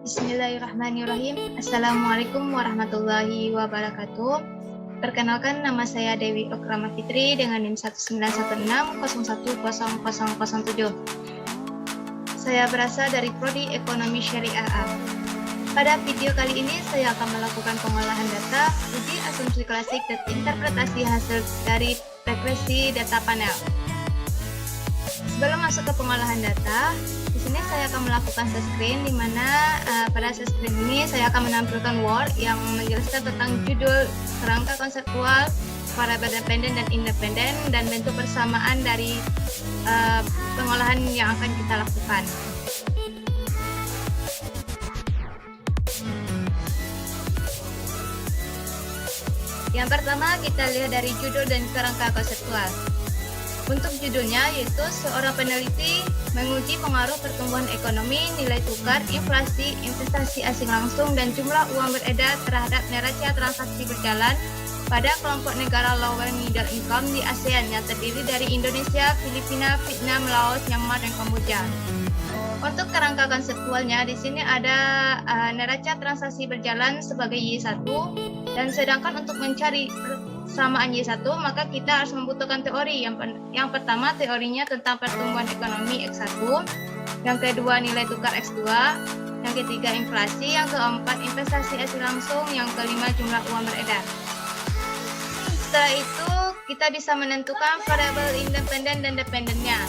Bismillahirrahmanirrahim. Assalamualaikum warahmatullahi wabarakatuh. Perkenalkan, nama saya Dewi Okrama Fitri dengan NIM 1916010007. Saya berasal dari Prodi Ekonomi Syariah A. Pada video kali ini saya akan melakukan pengolahan data, uji asumsi klasik dan interpretasi hasil dari regresi data panel. Sebelum masuk ke pengolahan data, di sini saya akan melakukan share screen, di mana pada share screen ini saya akan menampilkan Word yang menjelaskan tentang judul, kerangka konseptual, variabel dependen dan independen, dan bentuk persamaan dari pengolahan yang akan kita lakukan. Yang pertama, kita lihat dari judul dan kerangka konseptual. Untuk judulnya, yaitu seorang peneliti menguji pengaruh pertumbuhan ekonomi, nilai tukar, inflasi, investasi asing langsung, dan jumlah uang beredar terhadap neraca transaksi berjalan pada kelompok negara lower middle income di ASEAN yang terdiri dari Indonesia, Filipina, Vietnam, Laos, Myanmar, dan Kamboja. Untuk kerangka konseptualnya, di sini ada neraca transaksi berjalan sebagai Y1, dan sedangkan untuk mencari persamaan Y1, maka kita harus membutuhkan teori. Yang pertama, teorinya tentang pertumbuhan ekonomi X1, yang kedua nilai tukar X2, yang ketiga inflasi, yang keempat investasi asing langsung, yang kelima jumlah uang beredar. Setelah itu, kita bisa menentukan variabel independen dan dependennya.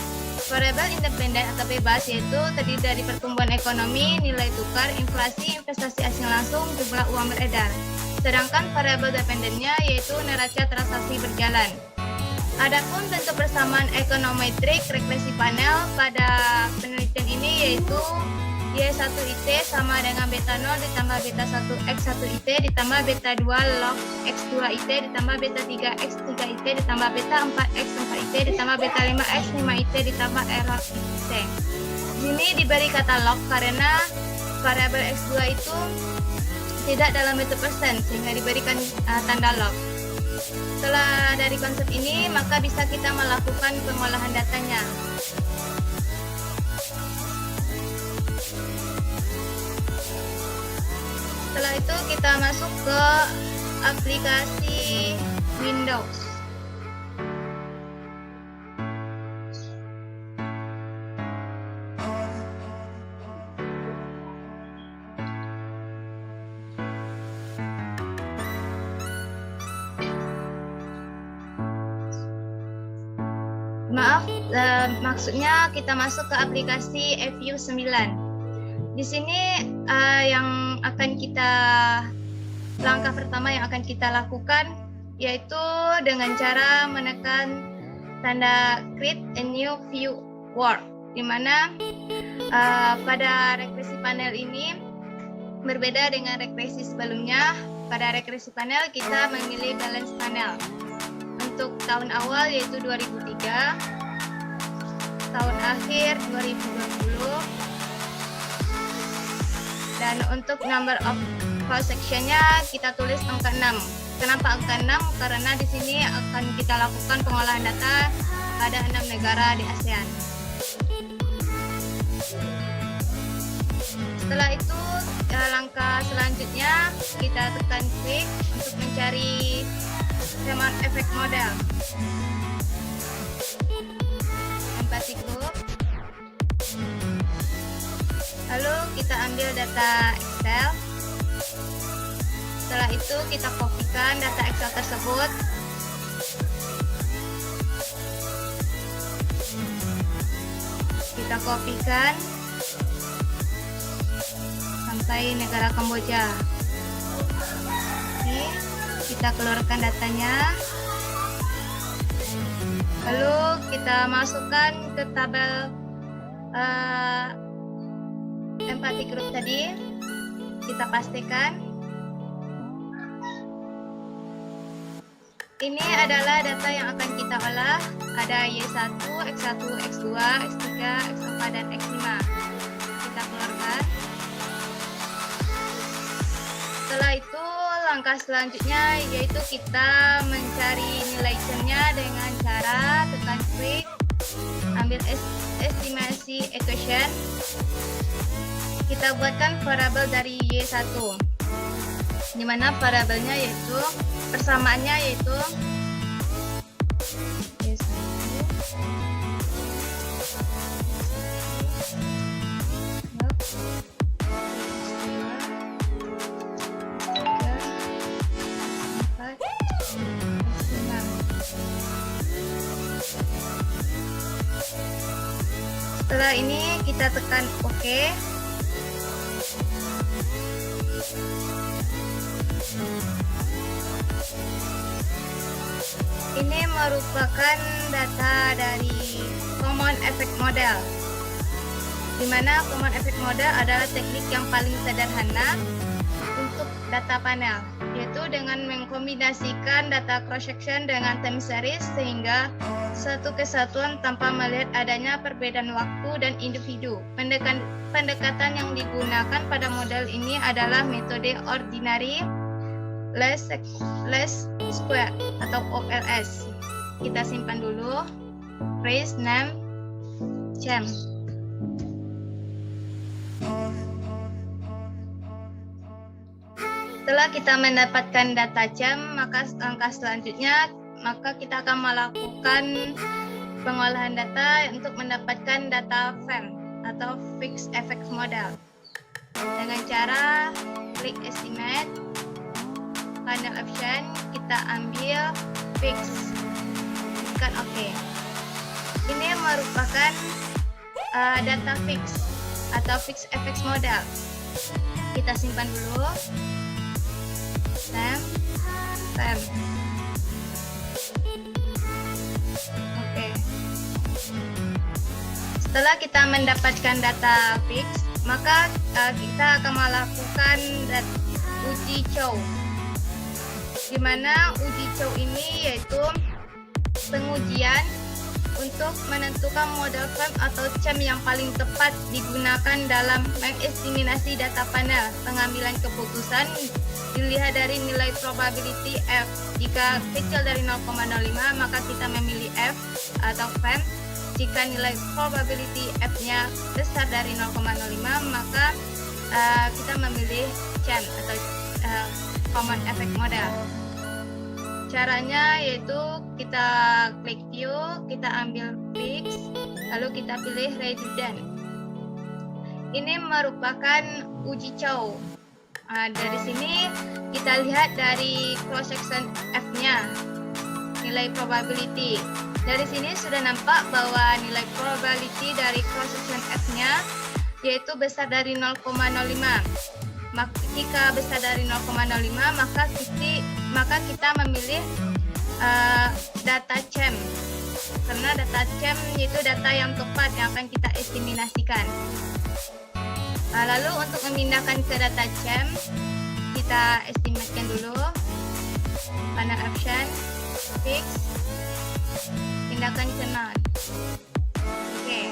Variabel independen atau bebas yaitu terdiri dari pertumbuhan ekonomi, nilai tukar, inflasi, investasi asing langsung, jumlah uang beredar. Sedangkan variabel dependennya yaitu neraca transaksi berjalan. Adapun bentuk persamaan ekonometrik regresi panel pada penelitian ini yaitu Y1IT sama dengan beta 0 ditambah beta 1 X1IT ditambah beta 2 log X2IT ditambah beta 3 X3IT ditambah beta 4 X4IT ditambah beta 5 X5IT ditambah error X. Ini diberi kata log karena variabel X2 itu tidak dalam bentuk persen sehingga diberikan tanda log. Setelah dari konsep ini, maka bisa kita melakukan pengolahan datanya. Setelah itu kita masuk ke aplikasi Windows. Maaf, maksudnya kita masuk ke aplikasi FU 9. Di sini yang akan langkah pertama yang akan kita lakukan yaitu dengan cara menekan tanda create a new view world, di mana pada regresi panel ini berbeda dengan regresi sebelumnya. Pada regresi panel kita memilih balance panel. Untuk tahun awal yaitu 2003, tahun akhir 2020, dan untuk number of cross sectionnya kita tulis angka 6. Kenapa angka 6? Karena di sini akan kita lakukan pengolahan data pada 6 negara di ASEAN. Setelah itu langkah selanjutnya kita tekan klik untuk mencari Raman efek model. Empathy group. Lalu kita ambil data Excel. Setelah itu kita kopikan data Excel tersebut. Kita kopikan sampai negara Kamboja. Oke, kita keluarkan datanya. Lalu kita masukkan ke tabel empathy group tadi. Kita pastikan. Ini adalah data yang akan kita olah. Ada Y1, X1, X2, X3, X4, dan X5. Kita keluarkan. Setelah itu langkah selanjutnya yaitu kita mencari nilai C-nya dengan cara tekan klik, ambil estimasi equation. kita buatkan variabel dari Y1, di mana variabelnya yaitu persamaannya yaitu Y1 Setelah ini kita tekan OK. Ini merupakan data dari Common Effect Model, di mana Common Effect Model adalah teknik yang paling sederhana untuk data panel, yaitu dengan mengkombinasikan data cross-section dengan time series sehingga satu kesatuan tanpa melihat adanya perbedaan waktu dan individu. Pendekatan yang digunakan pada model ini adalah metode Ordinary Least Square atau OLS. Kita simpan dulu. Race name Chem. Setelah kita mendapatkan data Chem, maka langkah selanjutnya kita akan melakukan pengolahan data untuk mendapatkan data FEM atau Fixed Effect Model dengan cara klik Estimate, panel option, kita ambil Fix, tekan OK. Ini merupakan data fix atau Fixed Effect Model. Kita simpan dulu. FEM. Oke. Setelah kita mendapatkan data fix, maka kita akan melakukan uji Chow. Di mana uji Chow ini yaitu pengujian untuk menentukan model FEM atau CHEM yang paling tepat digunakan dalam mengestimasi data panel. Pengambilan keputusan dilihat dari nilai probability F. Jika kecil dari 0,05 maka kita memilih F atau FEM. Jika nilai probability F-nya besar dari 0,05 maka kita memilih CHEM atau Common Effect Model. Caranya yaitu kita klik View, kita ambil Fix, lalu kita pilih Redundant. Ini merupakan uji Chow. Dari sini kita lihat dari cross section F-nya, nilai probability. Dari sini sudah nampak bahwa nilai probability dari cross section F-nya yaitu besar dari 0,05. Jika besar dari 0,05 maka kita memilih data CHEM, karena data CHEM itu data yang tepat yang akan kita estimasikan. Lalu untuk memindahkan ke data CHEM, kita estimatkan dulu, panel option, fix, pindahkan ke node. Oke.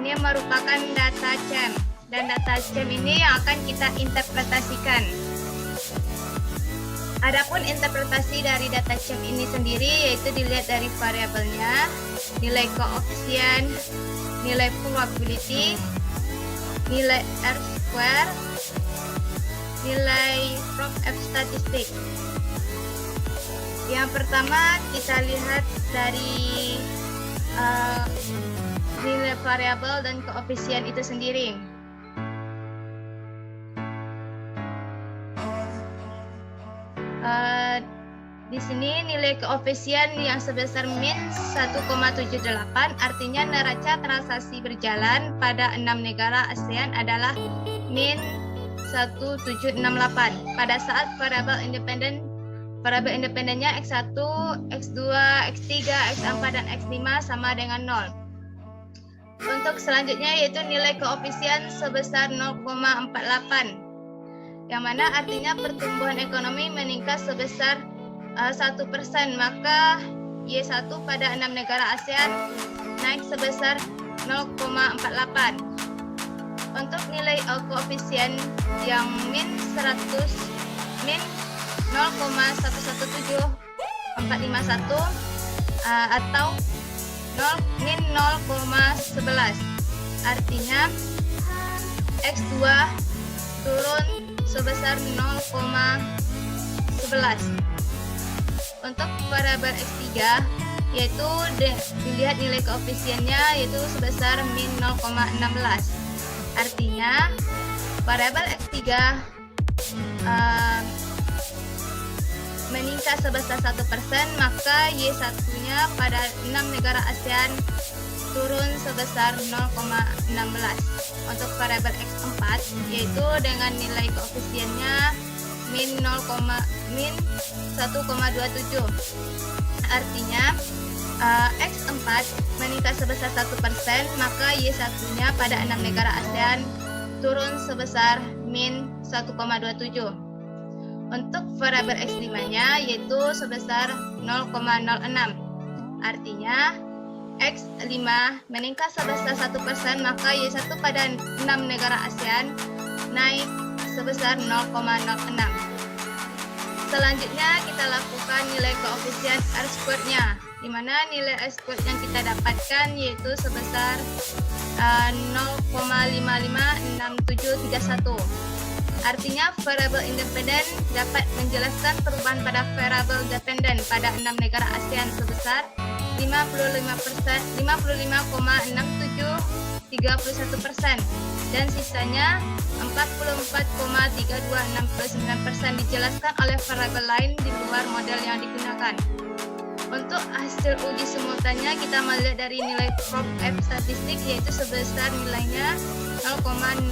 Ini merupakan data CHEM, dan data CHEM ini yang akan kita interpretasikan. Adapun interpretasi dari data CHEM ini sendiri yaitu dilihat dari variabelnya, nilai koefisien, nilai probability, nilai R-square, nilai prof F statistik. Yang pertama kita lihat dari nilai variabel dan koefisien itu sendiri. Di sini nilai koefisien yang sebesar min 1,78, artinya neraca transaksi berjalan pada 6 negara ASEAN adalah min 1768 pada saat variabel independennya X1, X2, X3, X4, dan X5 sama dengan 0. Untuk selanjutnya yaitu nilai koefisien sebesar 0,48, yang mana artinya pertumbuhan ekonomi meningkat sebesar 1%, maka Y1 pada 6 negara ASEAN naik sebesar 0,48. Untuk nilai koefisien yang min 0,117451 atau min 0,11, artinya X2 turun sebesar 0,11. Untuk variabel X3 yaitu dilihat nilai koefisiennya yaitu sebesar min 0,16. Artinya variabel X3 meningkat sebesar 1%, maka Y1-nya pada 6 negara ASEAN turun sebesar 0,16. Untuk variabel X4 yaitu dengan nilai koefisiennya min 1,27. Artinya X4 meningkat sebesar 1%, maka Y1-nya pada 6 negara ASEAN turun sebesar min 1,27. Untuk variabel X5-nya yaitu sebesar 0,06. Artinya X5 meningkat sebesar 1%, maka Y1 pada 6 negara ASEAN naik sebesar 0,06. Selanjutnya kita lakukan nilai koefisien R-squared-nya, di mana nilai R-squared yang kita dapatkan yaitu sebesar 0,556731. Artinya variabel independen dapat menjelaskan perubahan pada variabel dependen pada 6 negara ASEAN sebesar 55,6731% dan sisanya 44,3269% dijelaskan oleh variabel lain di luar model yang digunakan. Untuk hasil uji simultannya kita melihat dari nilai prob F statistik yaitu sebesar nilainya 0,000000.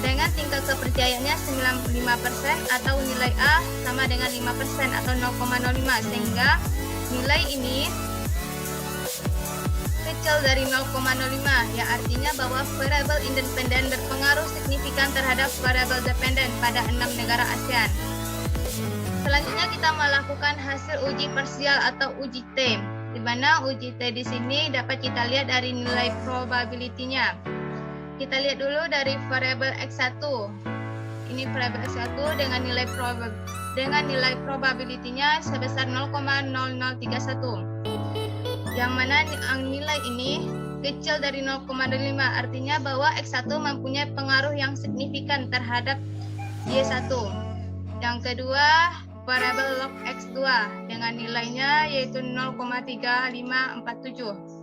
Dengan tingkat kepercayaannya 95% atau nilai A sama dengan 5% atau 0,05, sehingga nilai ini kecil dari 0,05, yang artinya bahwa variabel independen berpengaruh signifikan terhadap variabel dependen pada 6 negara ASEAN. Selanjutnya kita melakukan hasil uji parsial atau uji T, di mana uji T di sini dapat kita lihat dari nilai probability-nya. Kita lihat dulu dari variabel X1. Ini variabel X1 dengan nilai probability-nya sebesar 0,0031. Yang mana nilai ini kecil dari 0,05, artinya bahwa X1 mempunyai pengaruh yang signifikan terhadap Y1. Yang kedua, variabel log X2 dengan nilainya yaitu 0,3547.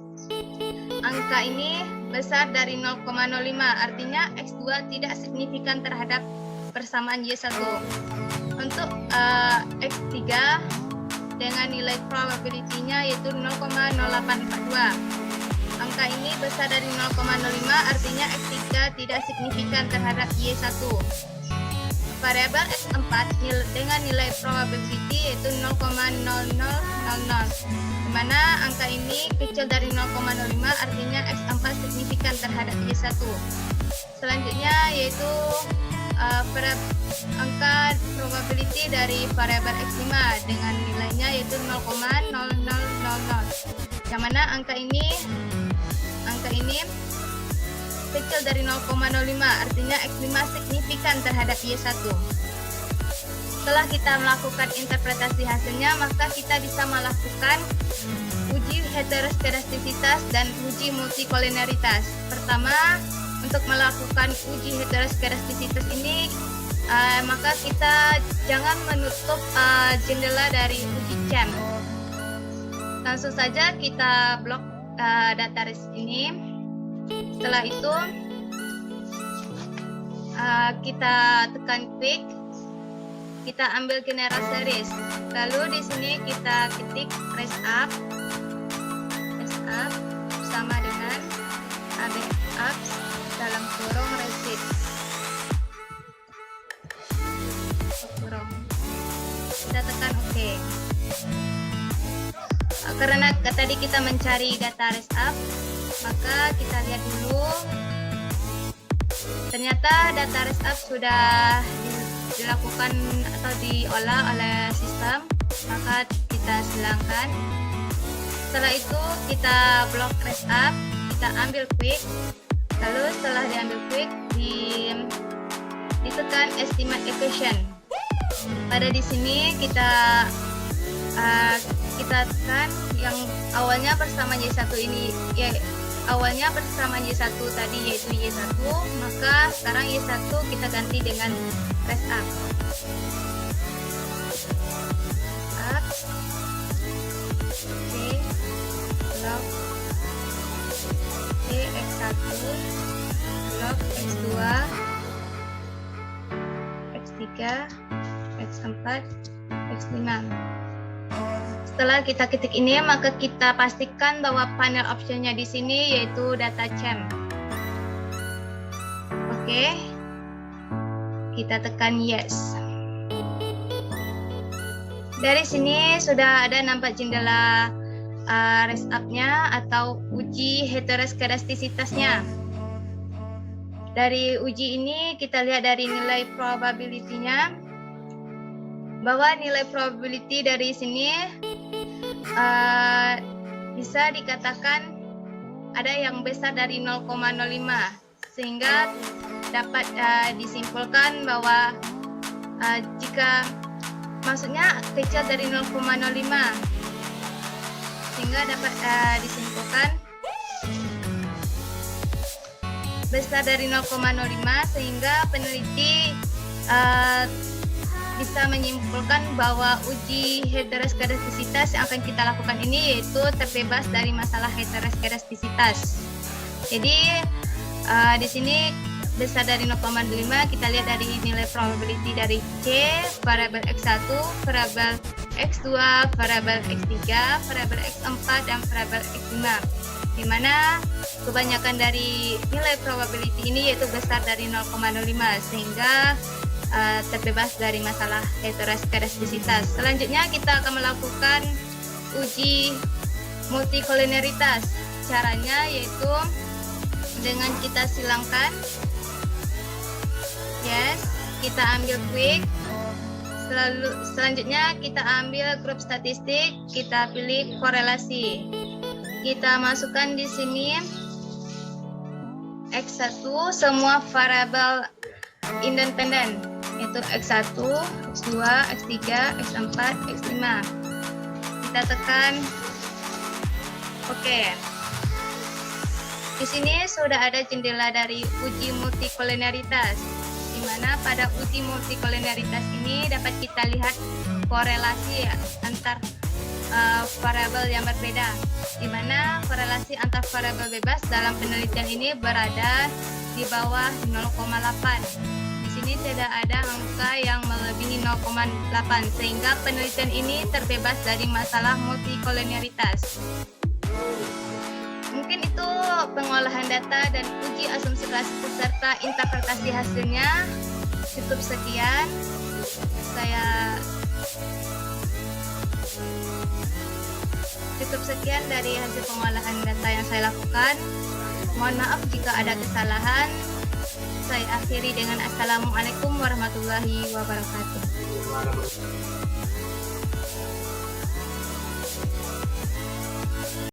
Angka ini besar dari 0,05, artinya X2 tidak signifikan terhadap persamaan Y1. Untuk X3 dengan nilai probability-nya yaitu 0,0842. Angka ini besar dari 0,05, artinya X3 tidak signifikan terhadap Y1. Variabel X4 dengan nilai probability yaitu 0,0000, di mana angka ini kecil dari 0,05, artinya X4 signifikan terhadap Y1. Selanjutnya yaitu angka probability dari variabel X5 dengan nilainya yaitu 0,0000, yang mana angka ini kecil dari 0,05, artinya X5 signifikan terhadap Y1. Setelah kita melakukan interpretasi hasilnya, maka kita bisa melakukan uji heteroskedastisitas dan uji multikoliniaritas. Pertama, untuk melakukan uji heteroskedastisitas ini, maka kita jangan menutup jendela dari uji CHAM. Langsung saja kita blok dataris ini. Setelah itu kita tekan klik, kita ambil general series, lalu di sini kita ketik raise up sama dengan AB apps dalam kurung receipt. Kita tekan OK. Karena tadi kita mencari data raise up, maka kita lihat dulu. Ternyata data raise up sudah dilakukan atau diolah oleh sistem, maka kita silangkan. Setelah itu kita blok raise up, kita ambil quick, lalu setelah diambil quick ditekan estimate equation. Pada di sini kita tekan yang awalnya bersama Y1 ini, awalnya bersama Y1 tadi yaitu Y1, maka sekarang Y1 kita ganti dengan rest up. Up. C, blok C, X1, blok X2, X3, X4, X5. Setelah kita ketik ini, maka kita pastikan bahwa panel optionnya di sini yaitu data champ. Oke, kita tekan yes. Dari sini sudah ada nampak jendela rest up-nya atau uji heteroskedastisitasnya. Dari uji ini kita lihat dari nilai probability-nya, bahwa nilai probability dari sini bisa dikatakan ada yang besar dari 0,05, sehingga dapat disimpulkan bahwa jika maksudnya kecil dari 0,05, sehingga dapat disimpulkan besar dari 0,05, sehingga peneliti bisa menyimpulkan bahwa uji heteroskedastisitas yang akan kita lakukan ini yaitu terbebas dari masalah heteroskedastisitas. Jadi di sini besar dari 0,5 kita lihat dari nilai probability dari C, variabel X1, variabel X2, variabel X3, variabel X4, dan variabel X5. Di mana kebanyakan dari nilai probability ini yaitu besar dari 0,05, sehingga terbebas dari masalah heteroskedastisitas. Selanjutnya kita akan melakukan uji multikoliniaritas. Caranya yaitu dengan kita silangkan, yes, kita ambil quick. Selanjutnya kita ambil grup statistik, kita pilih korelasi. Kita masukkan di sini X1 semua variabel independen, yaitu X1, X2, X3, X4, X5. Kita tekan OK. Di sini sudah ada jendela dari uji multikoliniaritas, di mana pada uji multikoliniaritas ini dapat kita lihat korelasi antar variabel yang berbeda, di mana korelasi antar variabel bebas dalam penelitian ini berada di bawah 0,8. Di sini tidak ada angka yang melebihi 0,8, sehingga penelitian ini terbebas dari masalah multikoliniaritas. Mungkin itu pengolahan data dan uji asumsi klasik serta interpretasi hasilnya. Cukup sekian. Cukup sekian dari hasil pengolahan data yang saya lakukan. Mohon maaf jika ada kesalahan. Saya akhiri dengan Assalamualaikum warahmatullahi wabarakatuh.